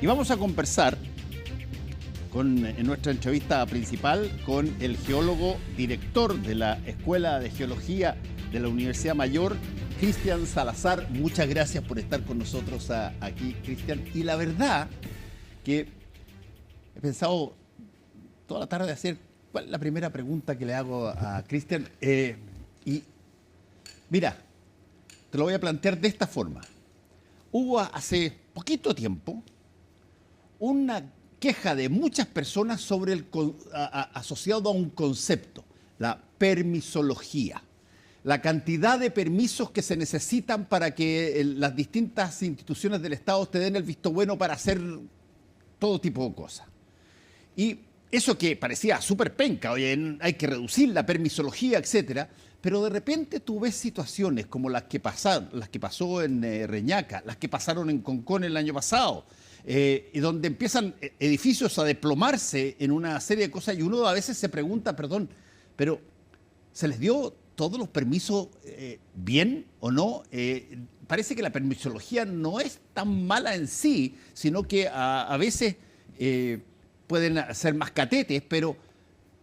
Y vamos a conversar en nuestra entrevista principal con el geólogo director de la Escuela de Geología de la Universidad Mayor, Cristian Salazar. Muchas gracias por estar con nosotros aquí, Cristian. Y la verdad que he pensado toda la tarde hacer cuál es la primera pregunta que le hago a Cristian. Y mira, te lo voy a plantear de esta forma. Hubo hace poquito tiempo una queja de muchas personas sobre asociado a un concepto, la permisología. La cantidad de permisos que se necesitan para que las distintas instituciones del Estado te den el visto bueno para hacer todo tipo de cosas. Y eso que parecía súper penca, oye, hay que reducir la permisología, etcétera, pero de repente tú ves situaciones como las que pasó en Reñaca, las que pasaron en Concón el año pasado, y donde empiezan edificios a desplomarse en una serie de cosas y uno a veces se pregunta, perdón, pero ¿se les dio todos los permisos bien o no? Parece que la permisología no es tan mala en sí, sino que a veces pueden ser más catetes, pero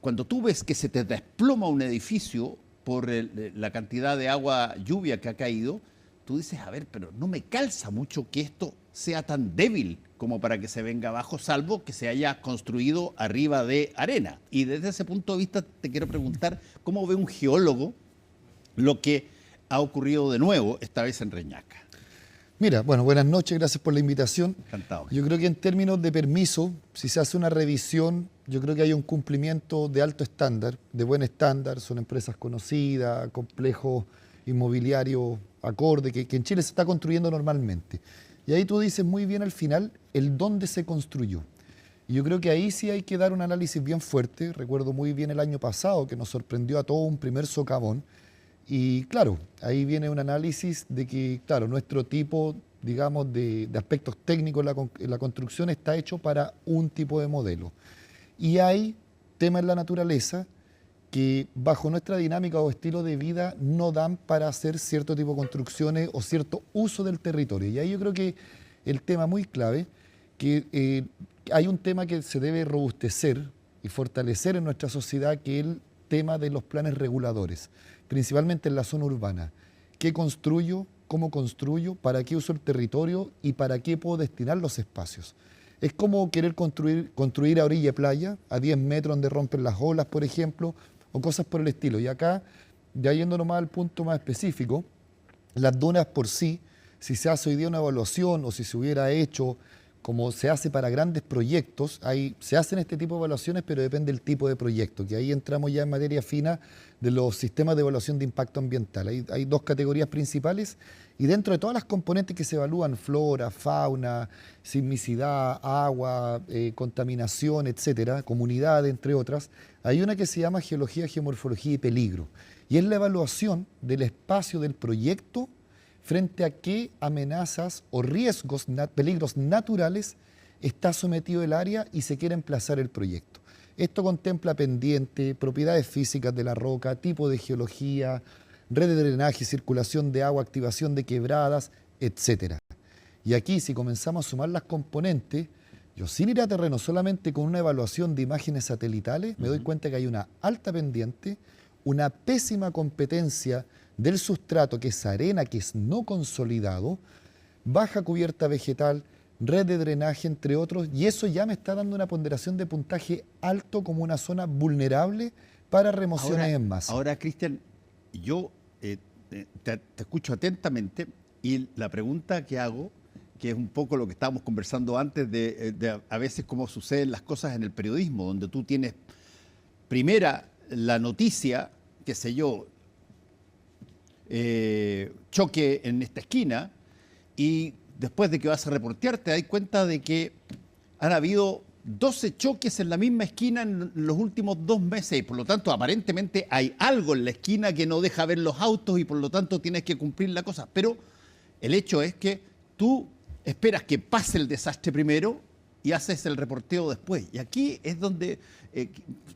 cuando tú ves que se te desploma un edificio por la cantidad de agua, lluvia que ha caído, tú dices, a ver, pero no me calza mucho que esto sea tan débil como para que se venga abajo, salvo que se haya construido arriba de arena. Y desde ese punto de vista te quiero preguntar, ¿cómo ve un geólogo lo que ha ocurrido de nuevo, esta vez en Reñaca? Mira, bueno, buenas noches, gracias por la invitación. Encantado. Yo creo que en términos de permiso, si se hace una revisión, yo creo que hay un cumplimiento de alto estándar, de buen estándar, son empresas conocidas, complejos inmobiliarios acorde, que en Chile se está construyendo normalmente. Y ahí tú dices muy bien al final el dónde se construyó. Y yo creo que ahí sí hay que dar un análisis bien fuerte. Recuerdo muy bien el año pasado que nos sorprendió a todos un primer socavón. Y claro, ahí viene un análisis de que, claro, nuestro tipo, digamos, de aspectos técnicos en la construcción está hecho para un tipo de modelo. Y hay temas en la naturaleza que bajo nuestra dinámica o estilo de vida no dan para hacer cierto tipo de construcciones o cierto uso del territorio. Y ahí yo creo que el tema muy clave, que hay un tema que se debe robustecer y fortalecer en nuestra sociedad, que es el tema de los planes reguladores, principalmente en la zona urbana. ¿Qué construyo? ¿Cómo construyo? ¿Para qué uso el territorio? ¿Y para qué puedo destinar los espacios? Es como querer construir a orilla de playa, a 10 metros donde rompen las olas, por ejemplo, o cosas por el estilo. Y acá, ya yéndonos más al punto más específico, las dunas por sí, si se hace hoy día una evaluación o si se hubiera hecho como se hace para grandes proyectos, se hacen este tipo de evaluaciones, pero depende del tipo de proyecto, que ahí entramos ya en materia fina de los sistemas de evaluación de impacto ambiental. Hay dos categorías principales y dentro de todas las componentes que se evalúan, flora, fauna, sismicidad, agua, contaminación, etcétera, comunidad, entre otras, hay una que se llama geología, geomorfología y peligro. Y es la evaluación del espacio del proyecto frente a qué amenazas o riesgos, peligros naturales está sometido el área y se quiere emplazar el proyecto. Esto contempla pendiente, propiedades físicas de la roca, tipo de geología, red de drenaje, circulación de agua, activación de quebradas, etc. Y aquí, si comenzamos a sumar las componentes, yo sin ir a terreno, solamente con una evaluación de imágenes satelitales, me doy cuenta que hay una alta pendiente, una pésima competencia del sustrato, que es arena, que es no consolidado, baja cubierta vegetal, red de drenaje, entre otros, y eso ya me está dando una ponderación de puntaje alto como una zona vulnerable para remociones en masa. Ahora, Cristian, yo te escucho atentamente y la pregunta que hago, que es un poco lo que estábamos conversando antes de a veces cómo suceden las cosas en el periodismo, donde tú tienes primera la noticia, qué sé yo, choque en esta esquina, y después de que vas a reportear te das cuenta de que han habido 12 choques en la misma esquina en los últimos 2 meses, y por lo tanto aparentemente hay algo en la esquina que no deja ver los autos y por lo tanto tienes que cumplir la cosa. Pero el hecho es que tú esperas que pase el desastre primero y haces el reporteo después. Y aquí es donde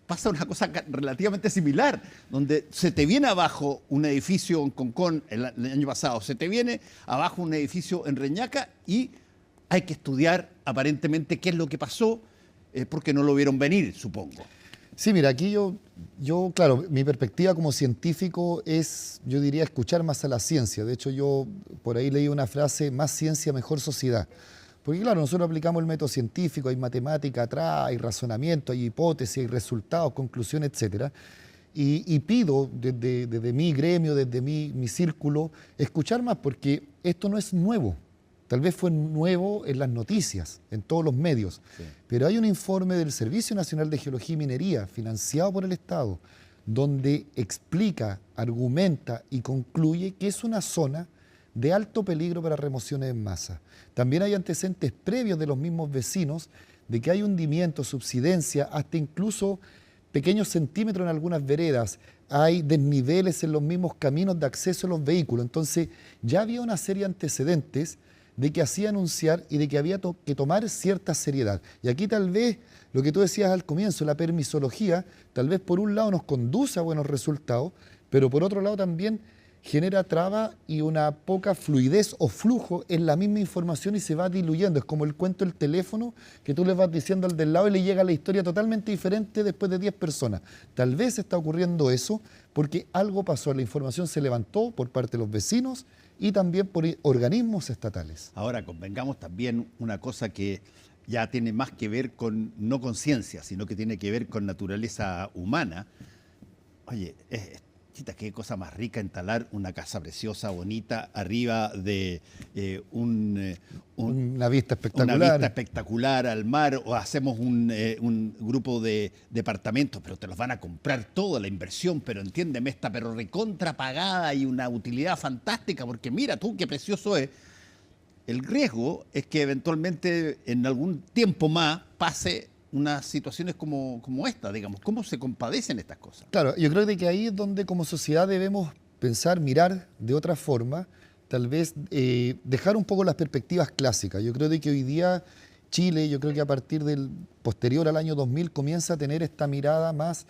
pasa una cosa relativamente similar, donde se te viene abajo un edificio en Concón el año pasado, se te viene abajo un edificio en Reñaca y hay que estudiar aparentemente qué es lo que pasó, porque no lo vieron venir, supongo. Sí, mira, aquí claro, mi perspectiva como científico es, yo diría, escuchar más a la ciencia. De hecho, yo por ahí leí una frase, más ciencia, mejor sociedad. Porque claro, nosotros aplicamos el método científico, hay matemática atrás, hay razonamiento, hay hipótesis, hay resultados, conclusiones, etcétera. Y pido desde mi gremio, desde mi círculo, escuchar más, porque esto no es nuevo. Tal vez fue nuevo en las noticias, en todos los medios, sí. Pero hay un informe del Servicio Nacional de Geología y Minería, financiado por el Estado, donde explica, argumenta y concluye que es una zona de alto peligro para remociones en masa. También hay antecedentes previos de los mismos vecinos de que hay hundimiento, subsidencia, hasta incluso pequeños centímetros en algunas veredas, hay desniveles en los mismos caminos de acceso a los vehículos. Entonces ya había una serie de antecedentes de que hacía anunciar y de que había que tomar cierta seriedad. Y aquí tal vez, lo que tú decías al comienzo, la permisología, tal vez por un lado nos conduce a buenos resultados, pero por otro lado también genera traba y una poca fluidez o flujo en la misma información y se va diluyendo. Es como el cuento del teléfono que tú le vas diciendo al del lado y le llega la historia totalmente diferente después de 10 personas. Tal vez está ocurriendo eso porque algo pasó, la información se levantó por parte de los vecinos y también por organismos estatales. Ahora, convengamos también una cosa que ya tiene más que ver con, no con ciencia, sino que tiene que ver con naturaleza humana. Oye, qué cosa más rica instalar una casa preciosa, bonita, arriba de una vista espectacular. Una vista espectacular al mar, o hacemos un grupo de departamentos, pero te los van a comprar toda la inversión, pero entiéndeme, pero recontra pagada y una utilidad fantástica, porque mira tú qué precioso es. El riesgo es que eventualmente en algún tiempo más pase unas situaciones como esta, digamos. ¿Cómo se compadecen estas cosas? Claro, yo creo que ahí es donde como sociedad debemos pensar, mirar de otra forma, tal vez dejar un poco las perspectivas clásicas. Yo creo que hoy día Chile, yo creo que a partir del posterior al año 2000 comienza a tener esta mirada más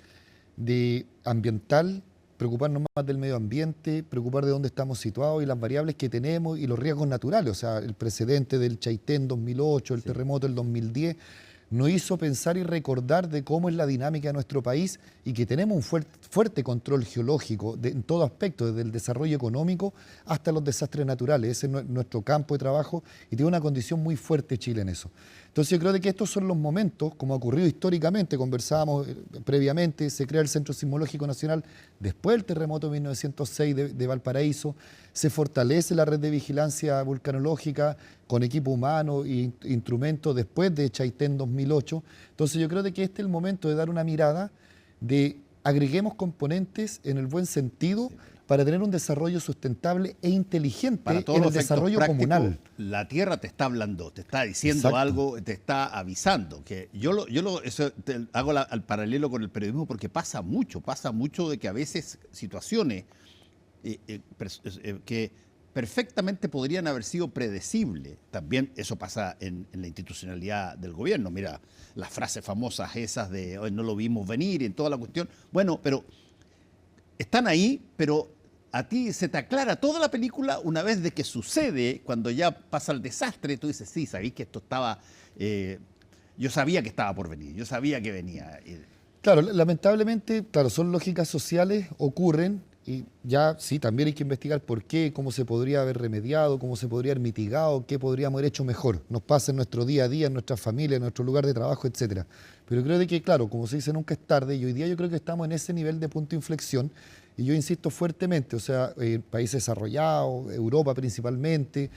de ambiental, preocuparnos más del medio ambiente, preocupar de dónde estamos situados y las variables que tenemos y los riesgos naturales. O sea, el precedente del Chaitén 2008, el terremoto del 2010, nos hizo pensar y recordar de cómo es la dinámica de nuestro país y que tenemos un fuerte control geológico en todo aspecto, desde el desarrollo económico hasta los desastres naturales. Ese es nuestro campo de trabajo y tiene una condición muy fuerte Chile en eso. Entonces yo creo que estos son los momentos, como ha ocurrido históricamente, conversábamos previamente, se crea el Centro Sismológico Nacional después del terremoto de 1906 de Valparaíso, se fortalece la red de vigilancia vulcanológica con equipo humano e instrumentos después de Chaitén 2008. Entonces yo creo que este es el momento de dar una mirada, de agreguemos componentes en el buen sentido para tener un desarrollo sustentable e inteligente en el desarrollo comunal. La tierra te está hablando, te está diciendo Exacto. Algo, te está avisando. Que hago al paralelo con el periodismo porque pasa mucho de que a veces situaciones que perfectamente podrían haber sido predecibles. También eso pasa en la institucionalidad del gobierno. Mira, las frases famosas esas de hoy no lo vimos venir y en toda la cuestión. Bueno, pero están ahí, pero a ti se te aclara toda la película una vez de que sucede, cuando ya pasa el desastre, tú dices, sí, sabéis que esto estaba, yo sabía que estaba por venir, yo sabía que venía. Claro, lamentablemente, claro, son lógicas sociales, ocurren, y ya sí, también hay que investigar por qué, cómo se podría haber remediado, cómo se podría haber mitigado, qué podríamos haber hecho mejor. Nos pasa en nuestro día a día, en nuestra familia, en nuestro lugar de trabajo, etcétera. Pero creo que, claro, como se dice, nunca es tarde, y hoy día yo creo que estamos en ese nivel de punto de inflexión, y yo insisto fuertemente, o sea, países desarrollados, Europa principalmente,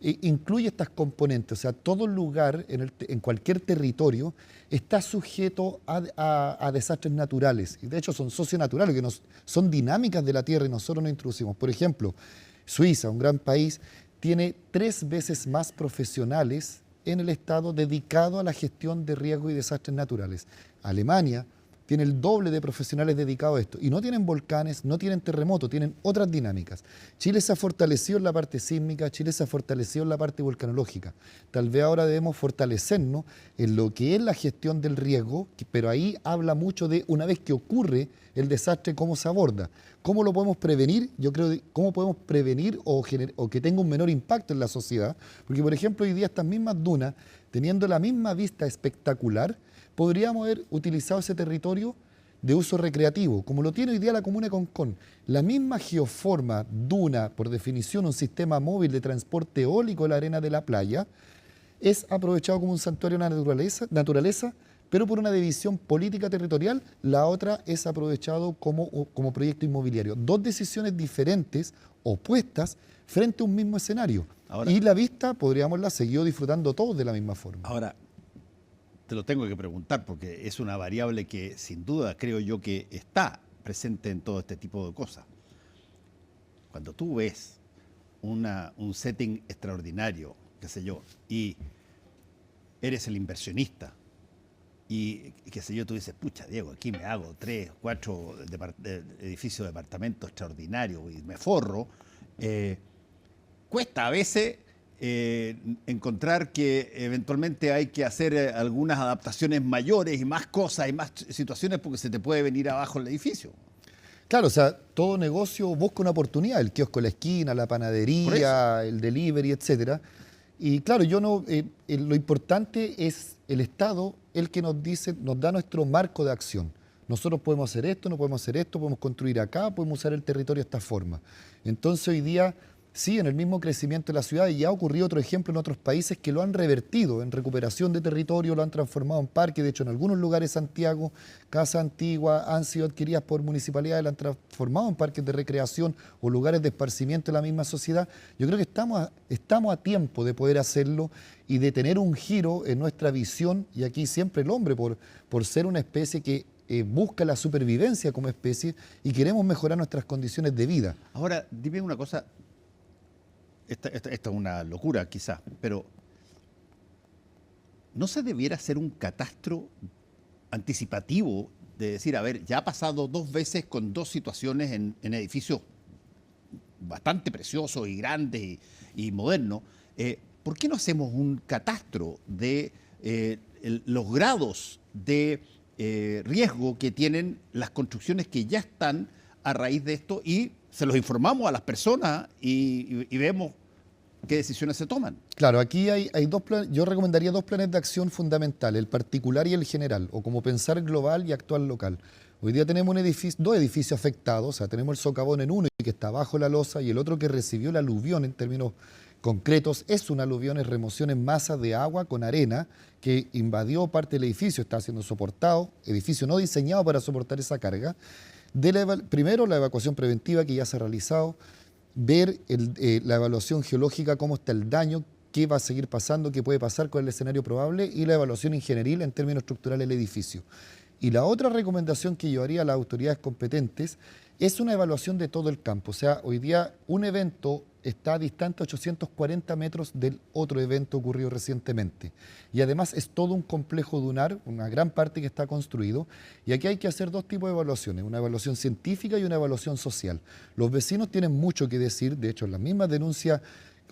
incluye estas componentes, o sea, todo lugar en cualquier territorio está sujeto a desastres naturales, y de hecho son socionaturales, que son dinámicas de la Tierra y nosotros nos introducimos. Por ejemplo, Suiza, un gran país, tiene 3 veces más profesionales en el Estado dedicado a la gestión de riesgos y desastres naturales. Alemania tiene el doble de profesionales dedicados a esto. Y no tienen volcanes, no tienen terremotos, tienen otras dinámicas. Chile se ha fortalecido en la parte sísmica, Chile se ha fortalecido en la parte volcanológica. Tal vez ahora debemos fortalecernos en lo que es la gestión del riesgo, pero ahí habla mucho de una vez que ocurre el desastre, cómo se aborda. ¿Cómo lo podemos prevenir? Yo creo que cómo podemos prevenir o que tenga un menor impacto en la sociedad. Porque, por ejemplo, hoy día estas mismas dunas, teniendo la misma vista espectacular, podríamos haber utilizado ese territorio de uso recreativo, como lo tiene hoy día la comuna de Concón. La misma geoforma, duna, por definición, un sistema móvil de transporte eólico de la arena de la playa, es aprovechado como un santuario de la naturaleza, pero por una división política territorial, la otra es aprovechado como proyecto inmobiliario. Dos decisiones diferentes, opuestas, frente a un mismo escenario. Ahora, y la vista, podríamos la seguir disfrutando todos de la misma forma. Ahora, te lo tengo que preguntar porque es una variable que sin duda creo yo que está presente en todo este tipo de cosas. Cuando tú ves un setting extraordinario, qué sé yo, y eres el inversionista, y qué sé yo, tú dices, pucha, Diego, aquí me hago 3, 4 edificios de departamentos extraordinarios y me forro, cuesta a veces encontrar que eventualmente hay que hacer algunas adaptaciones mayores y más cosas y más situaciones porque se te puede venir abajo el edificio. Claro, o sea, todo negocio busca una oportunidad, el kiosco en la esquina, la panadería, el delivery, etcétera. Y claro, lo importante es el Estado, el que nos dice, nos da nuestro marco de acción. Nosotros podemos hacer esto, no podemos hacer esto, podemos construir acá, podemos usar el territorio de esta forma. Entonces hoy día, sí, en el mismo crecimiento de la ciudad, y ya ha ocurrido otro ejemplo en otros países que lo han revertido en recuperación de territorio, lo han transformado en parque. De hecho, en algunos lugares de Santiago, casas antiguas han sido adquiridas por municipalidades, las han transformado en parques de recreación o lugares de esparcimiento de la misma sociedad. Yo creo que estamos a tiempo de poder hacerlo y de tener un giro en nuestra visión, y aquí siempre el hombre, por ser una especie que busca la supervivencia como especie y queremos mejorar nuestras condiciones de vida. Ahora, dime una cosa. Esta es una locura quizás, pero ¿no se debiera hacer un catastro anticipativo de decir, a ver, ya ha pasado 2 veces con 2 situaciones en edificios bastante preciosos y grandes y modernos? ¿Por qué no hacemos un catastro de los grados de riesgo que tienen las construcciones que ya están a raíz de esto y se los informamos a las personas y vemos qué decisiones se toman? Claro, aquí hay 2 planes. Yo recomendaría 2 planes de acción fundamentales, el particular y el general, o como pensar global y actuar local. Hoy día tenemos 2 edificios afectados, o sea, tenemos el socavón en uno que está bajo la losa y el otro que recibió el aluvión en términos concretos. Es un aluvión, es remoción en masa de agua con arena que invadió parte del edificio, está siendo soportado, edificio no diseñado para soportar esa carga. Primero, la evacuación preventiva que ya se ha realizado, ver la evaluación geológica, cómo está el daño, qué va a seguir pasando, qué puede pasar con el escenario probable, y la evaluación ingenieril en términos estructurales del edificio. Y la otra recomendación que yo haría a las autoridades competentes es una evaluación de todo el campo. O sea, hoy día un evento está distante a 840 metros del otro evento ocurrido recientemente. Y además es todo un complejo dunar, una gran parte que está construido. Y aquí hay que hacer 2 tipos de evaluaciones, una evaluación científica y una evaluación social. Los vecinos tienen mucho que decir, de hecho, en las mismas denuncias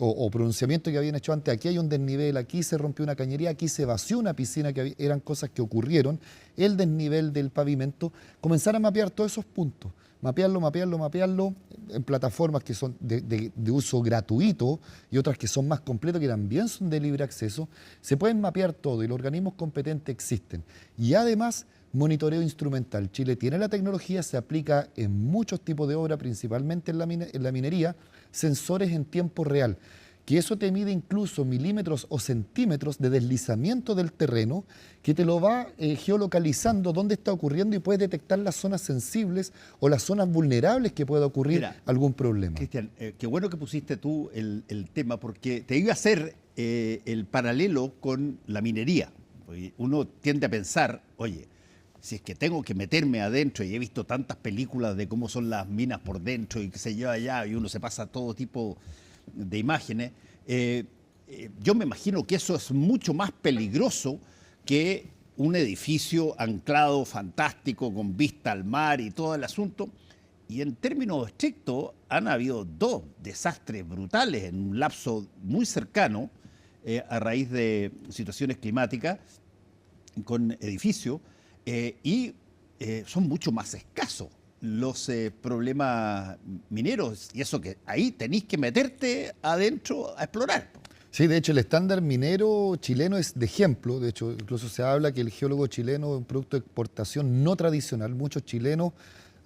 o pronunciamientos que habían hecho antes, aquí hay un desnivel, aquí se rompió una cañería, aquí se vació una piscina, que eran cosas que ocurrieron, el desnivel del pavimento, comenzar a mapear todos esos puntos. Mapearlo en plataformas que son de uso gratuito y otras que son más completas, que también son de libre acceso. Se pueden mapear todo y los organismos competentes existen. Y además, monitoreo instrumental. Chile tiene la tecnología, se aplica en muchos tipos de obra, principalmente en la minería, sensores en tiempo real, que eso te mide incluso milímetros o centímetros de deslizamiento del terreno, que te lo va geolocalizando dónde está ocurriendo y puedes detectar las zonas sensibles o las zonas vulnerables que pueda ocurrir algún problema. Cristian, qué bueno que pusiste tú el tema, porque te iba a hacer el paralelo con la minería. Uno tiende a pensar, oye, si es que tengo que meterme adentro, y he visto tantas películas de cómo son las minas por dentro y qué sé yo allá, y uno se pasa todo tipo de imágenes, yo me imagino que eso es mucho más peligroso que un edificio anclado, fantástico, con vista al mar y todo el asunto. Y en términos estrictos han habido dos desastres brutales en un lapso muy cercano a raíz de situaciones climáticas con edificios y son mucho más escasos los problemas mineros, y eso que ahí tenéis que meterte adentro a explorar. Sí, de hecho el estándar minero chileno es de ejemplo. De hecho, incluso se habla que el geólogo chileno es un producto de exportación no tradicional. Muchos chilenos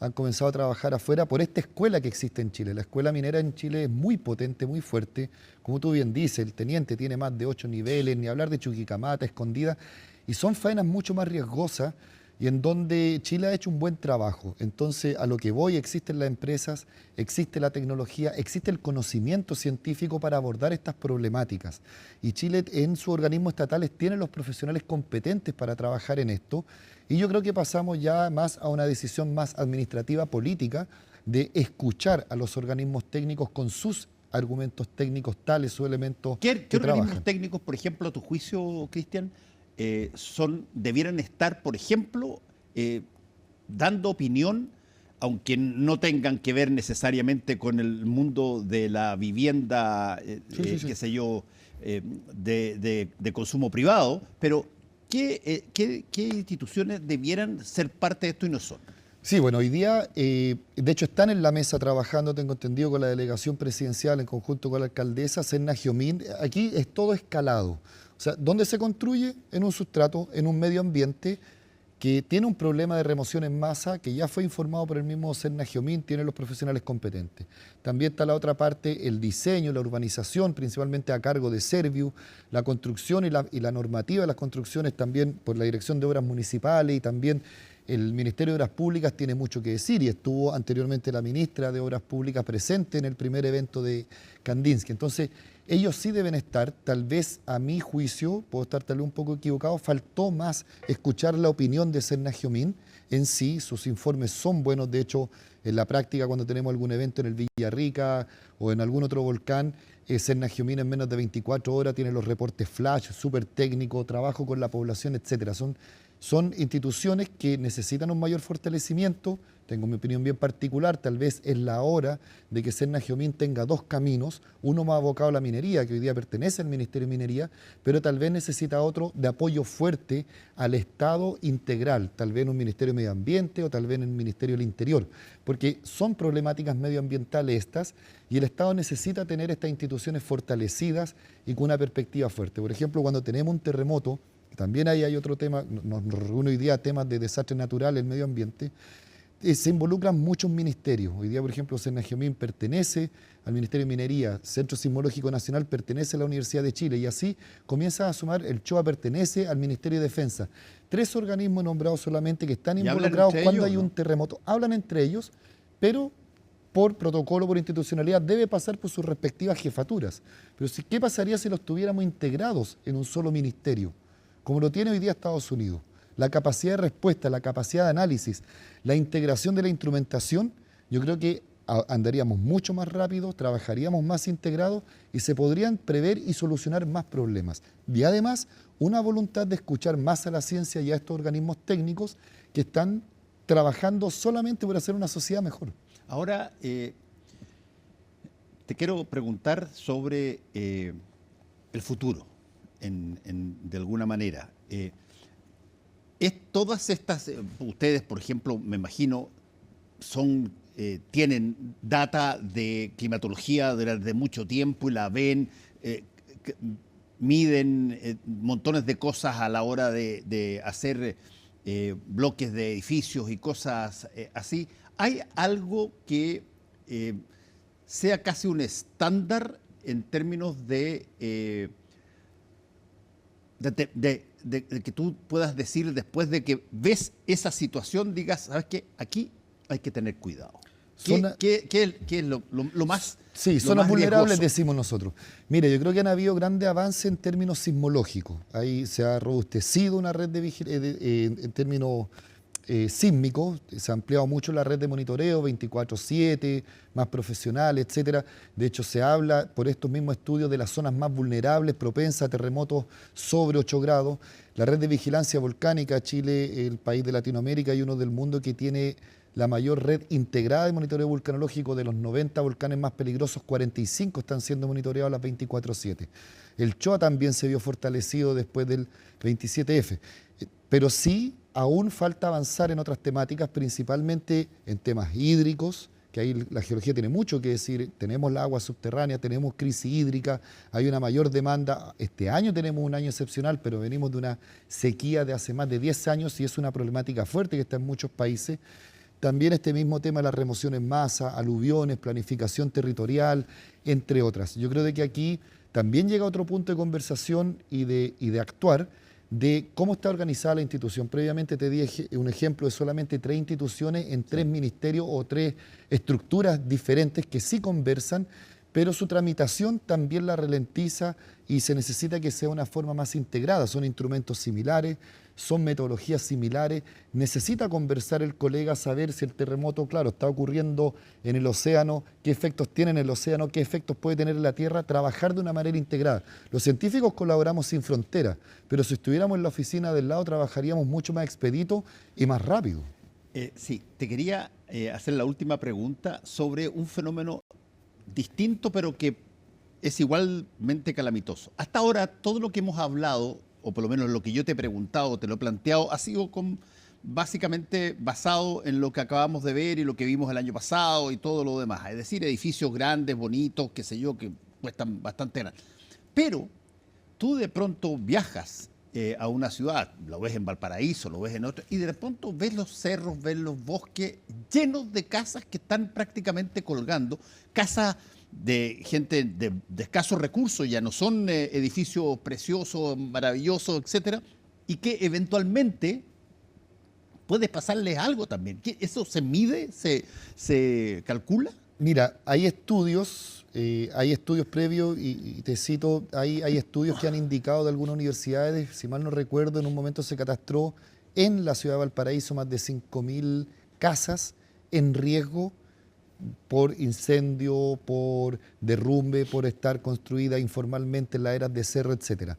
han comenzado a trabajar afuera por esta escuela que existe en Chile. La escuela minera en Chile es muy potente, muy fuerte. Como tú bien dices, el teniente tiene más de 8 niveles, ni hablar de Chuquicamata, Escondida, y son faenas mucho más riesgosas y en donde Chile ha hecho un buen trabajo. Entonces, a lo que voy, existen las empresas, existe la tecnología, existe el conocimiento científico para abordar estas problemáticas. Y Chile, en sus organismos estatales, tiene los profesionales competentes para trabajar en esto. Y yo creo que pasamos ya más a una decisión más administrativa, política, de escuchar a los organismos técnicos con sus argumentos técnicos tales o elementos ¿Qué que organismos trabajan. técnicos, por ejemplo, a tu juicio, Cristian, debieran estar, por ejemplo, dando opinión, aunque no tengan que ver necesariamente con el mundo de la vivienda, Sí. qué sé yo, de consumo privado, pero ¿qué instituciones debieran ser parte de esto y no son? Sí, bueno, hoy día, de hecho, están en la mesa trabajando, tengo entendido, con la delegación presidencial en conjunto con la alcaldesa, Serna Giomín. Aquí es todo escalado. O sea, ¿dónde se construye? En un sustrato, en un medio ambiente que tiene un problema de remoción en masa, que ya fue informado por el mismo Serna Giomín, tiene los profesionales competentes. También está la otra parte, el diseño, la urbanización, principalmente a cargo de Serviu, la construcción y la normativa de las construcciones también por la Dirección de Obras Municipales y también el Ministerio de Obras Públicas tiene mucho que decir y estuvo anteriormente la ministra de Obras Públicas presente en el primer evento de Kandinsky. Entonces, ellos sí deben estar, tal vez a mi juicio, puedo estar tal vez un poco equivocado, faltó más escuchar la opinión de Serna Giomín en sí, sus informes son buenos, de hecho, en la práctica cuando tenemos algún evento en el Villarrica o en algún otro volcán, Serna Giomín en menos de 24 horas tiene los reportes flash, súper técnico, trabajo con la población, etcétera. Son instituciones que necesitan un mayor fortalecimiento. Tengo mi opinión bien particular, tal vez es la hora de que Serna Giomín tenga dos caminos, uno más abocado a la minería, que hoy día pertenece al Ministerio de Minería, pero tal vez necesita otro de apoyo fuerte al Estado integral, tal vez en un Ministerio de Medio Ambiente o tal vez en el Ministerio del Interior, porque son problemáticas medioambientales estas y el Estado necesita tener estas instituciones fortalecidas y con una perspectiva fuerte. Por ejemplo, cuando tenemos un terremoto, también ahí hay otro tema, nos reúne hoy día temas de desastre natural, el medio ambiente, se involucran muchos ministerios. Hoy día, por ejemplo, Serna Giomín pertenece al Ministerio de Minería, Centro Sismológico Nacional pertenece a la Universidad de Chile y así comienza a sumar, el CHOA pertenece al Ministerio de Defensa. 3 organismos nombrados solamente que están involucrados cuando hay un terremoto. Hablan entre ellos, pero por protocolo, por institucionalidad, debe pasar por sus respectivas jefaturas. Pero ¿qué pasaría si los tuviéramos integrados en un solo ministerio? Como lo tiene hoy día Estados Unidos. La capacidad de respuesta, la capacidad de análisis, la integración de la instrumentación, yo creo que andaríamos mucho más rápido, trabajaríamos más integrados y se podrían prever y solucionar más problemas. Y además, una voluntad de escuchar más a la ciencia y a estos organismos técnicos que están trabajando solamente por hacer una sociedad mejor. Ahora, te quiero preguntar sobre el futuro. De alguna manera. Todas estas, ustedes, por ejemplo, me imagino, tienen data de climatología durante mucho tiempo y la ven, miden montones de cosas a la hora de hacer bloques de edificios y cosas así. ¿Hay algo que sea casi un estándar en términos de que tú puedas decir después de que ves esa situación, digas, ¿sabes qué? Aquí hay que tener cuidado. ¿Qué es lo más? Sí, lo zonas más vulnerables riesgoso? decimos nosotros. Mire, yo creo que han habido grandes avances en términos sismológicos. Ahí se ha robustecido una red de vigilancia en términos sísmico, se ha ampliado mucho la red de monitoreo, 24/7, más profesional, etcétera. De hecho, se habla por estos mismos estudios de las zonas más vulnerables, propensas a terremotos sobre 8 grados. La red de vigilancia volcánica, Chile, el país de Latinoamérica y uno del mundo que tiene la mayor red integrada de monitoreo vulcanológico. De los 90 volcanes más peligrosos, 45 están siendo monitoreados a las 24/7. El CHOA también se vio fortalecido después del 27F. Pero sí, aún falta avanzar en otras temáticas, principalmente en temas hídricos, que ahí la geología tiene mucho que decir. Tenemos la agua subterránea, tenemos crisis hídrica, hay una mayor demanda. Este año tenemos un año excepcional, pero venimos de una sequía de hace más de 10 años y es una problemática fuerte que está en muchos países. También este mismo tema de la remoción en masa, aluviones, planificación territorial, entre otras. Yo creo de que aquí también llega otro punto de conversación y de actuar, de cómo está organizada la institución. Previamente te di un ejemplo de solamente 3 instituciones en 3 ministerios o 3 estructuras diferentes que sí conversan, pero su tramitación también la ralentiza y se necesita que sea una forma más integrada. Son instrumentos similares, son metodologías similares. Necesita conversar el colega, saber si el terremoto, claro, está ocurriendo en el océano, qué efectos tiene en el océano, qué efectos puede tener en la Tierra, trabajar de una manera integrada. Los científicos colaboramos sin fronteras, pero si estuviéramos en la oficina del lado trabajaríamos mucho más expedito y más rápido. Sí, te quería hacer la última pregunta sobre un fenómeno distinto, pero que es igualmente calamitoso. Hasta ahora, todo lo que hemos hablado, o por lo menos lo que yo te he preguntado, te lo he planteado, ha sido básicamente basado en lo que acabamos de ver y lo que vimos el año pasado y todo lo demás. Es decir, edificios grandes, bonitos, qué sé yo, que cuestan bastante grandes. Pero tú de pronto viajas a una ciudad, lo ves en Valparaíso, lo ves en otro, y de pronto ves los cerros, ves los bosques llenos de casas que están prácticamente colgando, casas de gente de escasos recursos, ya no son edificios preciosos, maravillosos, etcétera, y que eventualmente puede pasarles algo también. ¿Eso se mide, se calcula? Mira, hay estudios previos y te cito, hay estudios que han indicado de algunas universidades, si mal no recuerdo, en un momento se catastró en la ciudad de Valparaíso más de 5.000 casas en riesgo por incendio, por derrumbe, por estar construida informalmente en las eras de cerro, etc.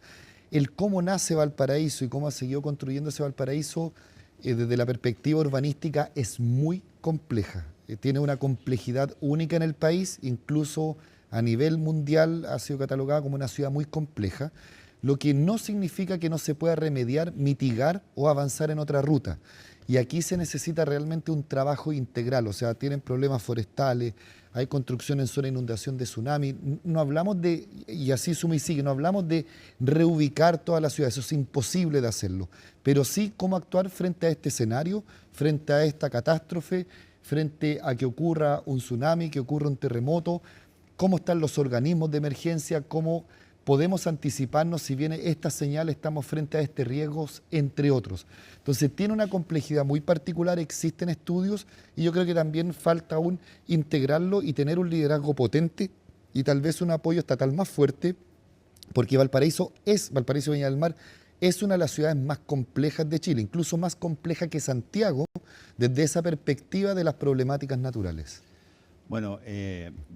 El cómo nace Valparaíso y cómo ha seguido construyéndose Valparaíso desde la perspectiva urbanística es muy compleja. Tiene una complejidad única en el país, incluso a nivel mundial ha sido catalogada como una ciudad muy compleja, lo que no significa que no se pueda remediar, mitigar o avanzar en otra ruta. Y aquí se necesita realmente un trabajo integral, o sea, tienen problemas forestales, hay construcción en zona de inundación de tsunami, no hablamos de, y así suma y sigue, no hablamos de reubicar toda la ciudad, eso es imposible de hacerlo, pero sí cómo actuar frente a este escenario, frente a esta catástrofe, frente a que ocurra un tsunami, que ocurra un terremoto, cómo están los organismos de emergencia, cómo podemos anticiparnos si viene esta señal, estamos frente a este riesgo, entre otros. Entonces tiene una complejidad muy particular, existen estudios y yo creo que también falta aún integrarlo y tener un liderazgo potente y tal vez un apoyo estatal más fuerte, porque Valparaíso y Viña del Mar es una de las ciudades más complejas de Chile, incluso más compleja que Santiago, desde esa perspectiva de las problemáticas naturales. Bueno,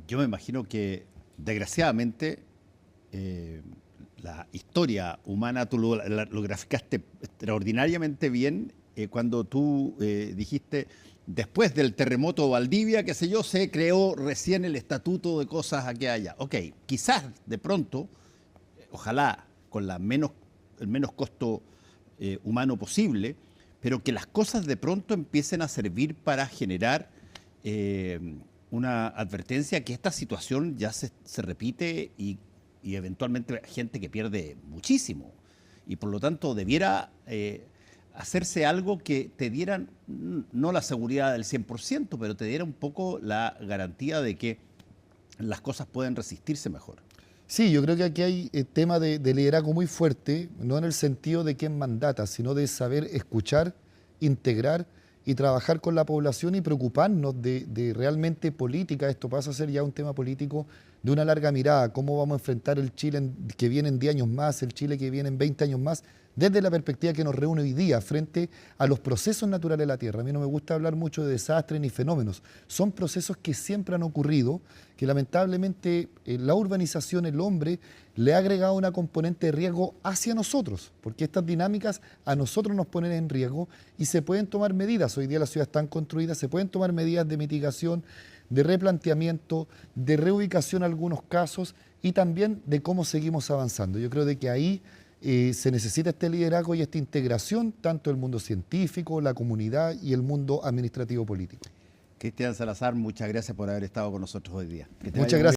yo me imagino que desgraciadamente la historia humana tú lo graficaste extraordinariamente bien cuando tú dijiste, después del terremoto de Valdivia, qué sé yo, se creó recién el estatuto de cosas aquí y allá. Ok, quizás de pronto, ojalá con el menos costo humano posible, pero que las cosas de pronto empiecen a servir para generar una advertencia que esta situación ya se repite y eventualmente gente que pierde muchísimo. Y por lo tanto debiera hacerse algo que te diera, no la seguridad del 100%, pero te diera un poco la garantía de que las cosas pueden resistirse mejor. Sí, yo creo que aquí hay tema de liderazgo muy fuerte, no en el sentido de quién mandata, sino de saber escuchar, integrar y trabajar con la población y preocuparnos de realmente política. Esto pasa a ser ya un tema político de una larga mirada, cómo vamos a enfrentar el Chile que viene en 10 años más, el Chile que viene en 20 años más, desde la perspectiva que nos reúne hoy día frente a los procesos naturales de la Tierra. A mí no me gusta hablar mucho de desastres ni fenómenos. Son procesos que siempre han ocurrido, que lamentablemente la urbanización, el hombre, le ha agregado una componente de riesgo hacia nosotros, porque estas dinámicas a nosotros nos ponen en riesgo y se pueden tomar medidas. Hoy día las ciudades están construidas, se pueden tomar medidas de mitigación, de replanteamiento, de reubicación en algunos casos y también de cómo seguimos avanzando. Yo creo de que ahí se necesita este liderazgo y esta integración, tanto del mundo científico, la comunidad y el mundo administrativo político. Cristian Salazar, muchas gracias por haber estado con nosotros hoy día. Muchas gracias.